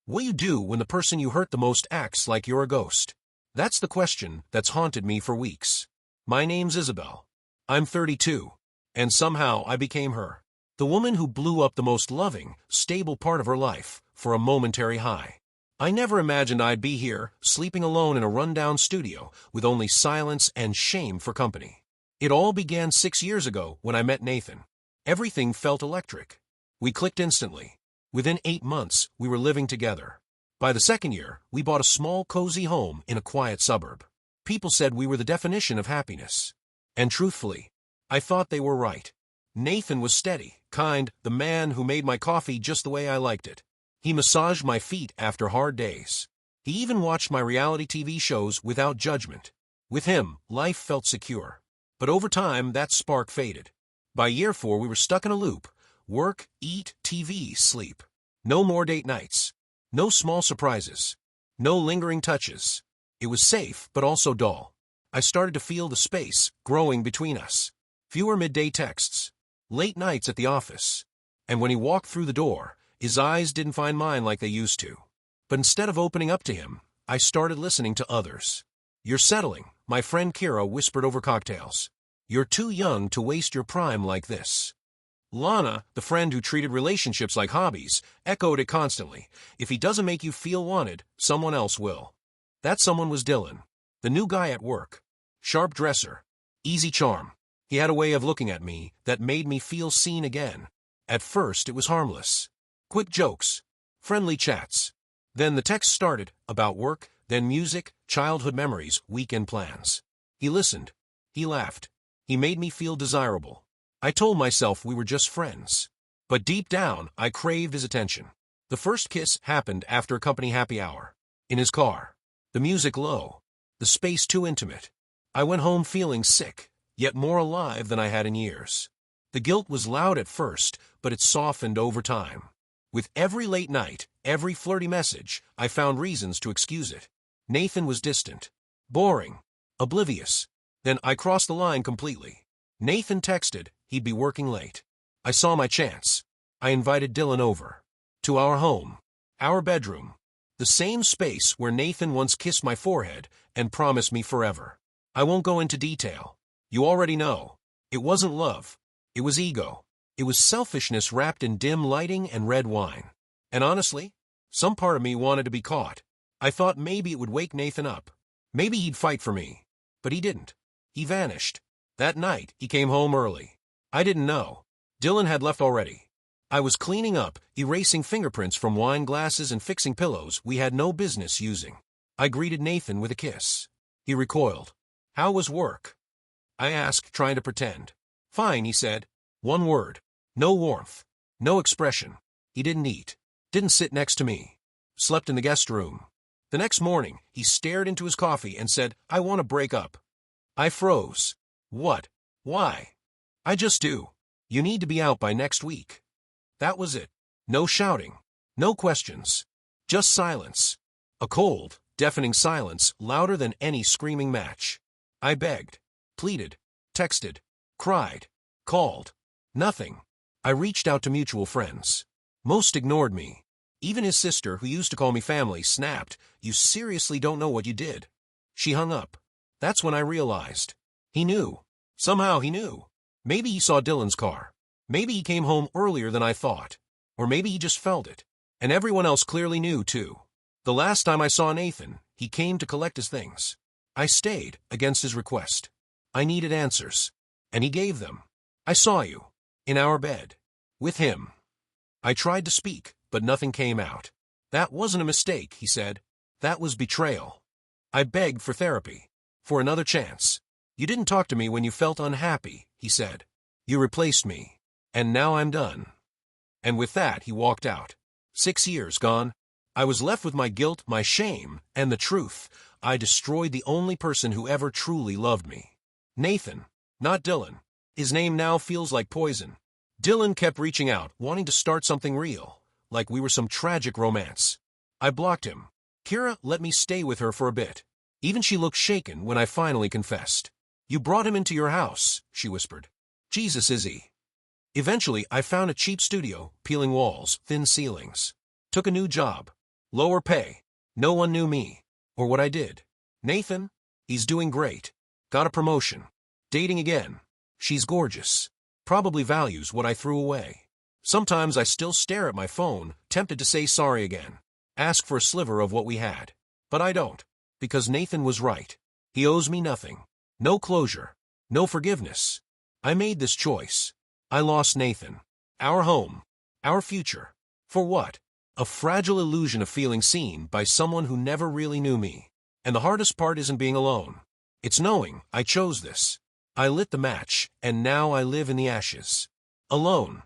What do you do when the person you hurt the most acts like you're a ghost? That's the question that's haunted me for weeks. My name's Isabel. I'm 32, and somehow I became her. The woman who blew up the most loving, stable part of her life for a momentary high. I never imagined I'd be here, sleeping alone in a rundown studio with only silence and shame for company. It all began 6 years ago when I met Nathan. Everything felt electric. We clicked instantly. Within 8 months, we were living together. By the second year, we bought a small, cozy home in a quiet suburb. People said we were the definition of happiness. And truthfully, I thought they were right. Nathan was steady, kind, the man who made my coffee just the way I liked it. He massaged my feet after hard days. He even watched my reality TV shows without judgment. With him, life felt secure. But over time, that spark faded. By year 4, we were stuck in a loop. Work, eat, TV, sleep. No more date nights. No small surprises. No lingering touches. It was safe, but also dull. I started to feel the space growing between us. Fewer midday texts. Late nights at the office. And when he walked through the door, his eyes didn't find mine like they used to. But instead of opening up to him, I started listening to others. "You're settling," my friend Kira whispered over cocktails. "You're too young to waste your prime like this." Lana, the friend who treated relationships like hobbies, echoed it constantly. "If he doesn't make you feel wanted, someone else will." That someone was Dylan, the new guy at work. Sharp dresser. Easy charm. He had a way of looking at me that made me feel seen again. At first, it was harmless. Quick jokes. Friendly chats. Then the text started, about work, then music, childhood memories, weekend plans. He listened. He laughed. He made me feel desirable. I told myself we were just friends. But deep down, I craved his attention. The first kiss happened after a company happy hour. In his car. The music low. The space too intimate. I went home feeling sick, yet more alive than I had in years. The guilt was loud at first, but it softened over time. With every late night, every flirty message, I found reasons to excuse it. Nathan was distant. Boring. Oblivious. Then I crossed the line completely. Nathan texted he'd be working late. I saw my chance. I invited Dylan over. To our home. Our bedroom. The same space where Nathan once kissed my forehead and promised me forever. I won't go into detail. You already know. It wasn't love. It was ego. It was selfishness wrapped in dim lighting and red wine. And honestly, some part of me wanted to be caught. I thought maybe it would wake Nathan up. Maybe he'd fight for me. But he didn't. He vanished. That night, he came home early. I didn't know. Dylan had left already. I was cleaning up, erasing fingerprints from wine glasses and fixing pillows we had no business using. I greeted Nathan with a kiss. He recoiled. "How was work?" I asked, trying to pretend. "Fine," he said. One word. No warmth. No expression. He didn't eat. Didn't sit next to me. Slept in the guest room. The next morning, he stared into his coffee and said, "I want to break up." I froze. What? Why? "I just do. You need to be out by next week." That was it. No shouting. No questions. Just silence. A cold, deafening silence, louder than any screaming match. I begged. Pleaded. Texted. Cried. Called. Nothing. I reached out to mutual friends. Most ignored me. Even his sister, who used to call me family, snapped, "You seriously don't know what you did." She hung up. That's when I realized. He knew. Somehow he knew. Maybe he saw Dylan's car. Maybe he came home earlier than I thought. Or maybe he just felt it. And everyone else clearly knew, too. The last time I saw Nathan, he came to collect his things. I stayed, against his request. I needed answers. And he gave them. "I saw you. In our bed. With him." I tried to speak, but nothing came out. "That wasn't a mistake," he said. "That was betrayal." I begged for therapy. For another chance. "You didn't talk to me when you felt unhappy," he said. "You replaced me. And now I'm done." And with that, he walked out. 6 years gone. I was left with my guilt, my shame, and the truth. I destroyed the only person who ever truly loved me. Nathan, not Dylan. His name now feels like poison. Dylan kept reaching out, wanting to start something real, like we were some tragic romance. I blocked him. Kira let me stay with her for a bit. Even she looked shaken when I finally confessed. "You brought him into your house," she whispered. "Jesus, is he?" Eventually, I found a cheap studio, peeling walls, thin ceilings. Took a new job. Lower pay. No one knew me. Or what I did. Nathan? He's doing great. Got a promotion. Dating again. She's gorgeous. Probably values what I threw away. Sometimes I still stare at my phone, tempted to say sorry again. Ask for a sliver of what we had. But I don't. Because Nathan was right. He owes me nothing. No closure. No forgiveness. I made this choice. I lost Nathan. Our home. Our future. For what? A fragile illusion of feeling seen by someone who never really knew me. And the hardest part isn't being alone. It's knowing I chose this. I lit the match, and now I live in the ashes. Alone.